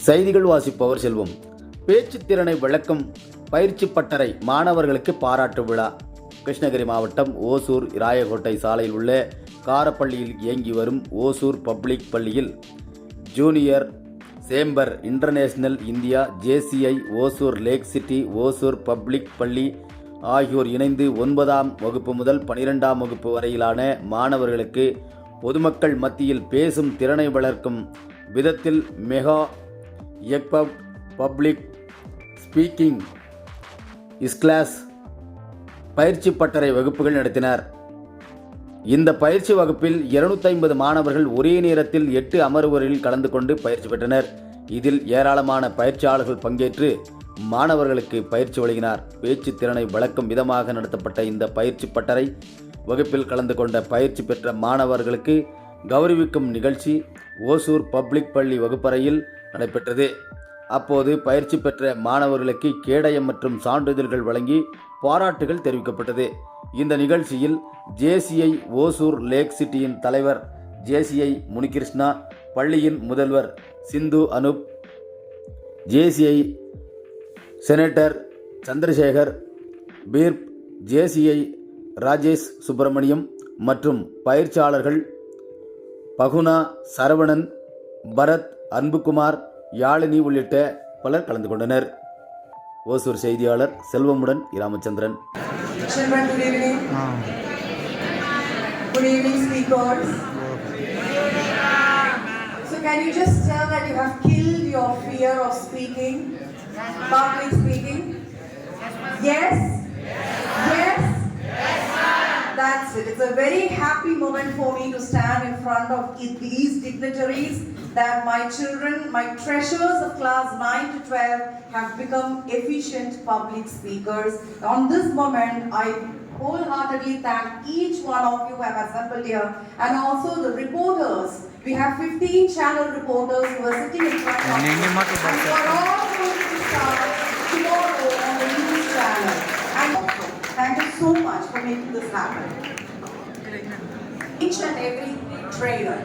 செய்திகள் வாசிப்பவர் செல்வம். பேச்சு திறனை விளக்கும் பயிற்சி பட்டறை மாணவர்களுக்கு பாராட்டு விழா. கிருஷ்ணகிரி மாவட்டம் ஓசூர் ராயக்கோட்டை சாலையில் உள்ள காரப்பள்ளியில் இயங்கி வரும் ஓசூர் பப்ளிக் பள்ளியில் junior chamber international India, JCI, Hosur lake city, Hosur public பள்ளி ஆகியோர் இணைந்து 9ஆம் வகுப்பு முதல் 12ஆம் வகுப்பு வரையிலான மாணவர்களுக்கு பொதுமக்கள் மத்தியில் பேசும் திறனை வளர்க்கும் விதத்தில் மெகா எக்பப் பப்ளிக் ஸ்பீக்கிங் கிளாஸ் பயிற்சி பட்டறை வகுப்புகள் நடத்தினார். இந்த பயிற்சி வகுப்பில் 250 மாணவர்கள் ஒரே நேரத்தில் 8 அமர்வுகளில் கலந்து கொண்டு பயிற்சி பெற்றனர். இதில் ஏராளமான பயிற்சியாளர்கள் பங்கேற்று மாணவர்களுக்கு பயிற்சி வழங்கினார். பேச்சு திறனை வளர்க்கும் விதமாக நடத்தப்பட்ட இந்த பயிற்சி பட்டறை வகுப்பில் கலந்து கொண்ட பயிற்சி பெற்ற மாணவர்களுக்கு கௌரவிக்கும் நிகழ்ச்சி ஓசூர் பப்ளிக் பள்ளி வகுப்பறையில் நடைபெற்றது. அப்போது பயிற்சி பெற்ற மாணவர்களுக்கு கேடயம் மற்றும் சான்றிதழ்கள் வழங்கி பாராட்டுகள் தெரிவிக்கப்பட்டது. இந்த நிகழ்ச்சியில் ஜேசிஐ ஓசூர் லேக் சிட்டியின் தலைவர் ஜேசிஐ முனிகிருஷ்ணா, பள்ளியின் முதல்வர் சிந்து அனுப், ஜேசிஐ செனட்டர் சந்திரசேகர் பீர்ப், ஜேசிஐ ராஜேஷ் சுப்பிரமணியம் மற்றும் பயிற்சியாளர்கள் பகுனா, சரவணன், பரத், அன்புகுமார், யாழினி உள்ளிட்ட பலர் கலந்து கொண்டனர். ஓசூர் செய்தியாளர் செல்வமுடன் Ramachandran. Children, good evening. Good evening, speakers. So can you just tell that you have killed your fear of speaking, public speaking? Yes? Yes? That's it. It's a very happy moment for me to stand in front of these dignitaries, that my children, my treasures of class 9 to 12 have become efficient public speakers. On this moment, I wholeheartedly thank each one of you who have assembled here, and also the reporters. We have 15 channel reporters who are sitting in front of us, and we are all going to start tomorrow on the news channel. And thank you so much for making this happen. Each and every trainer,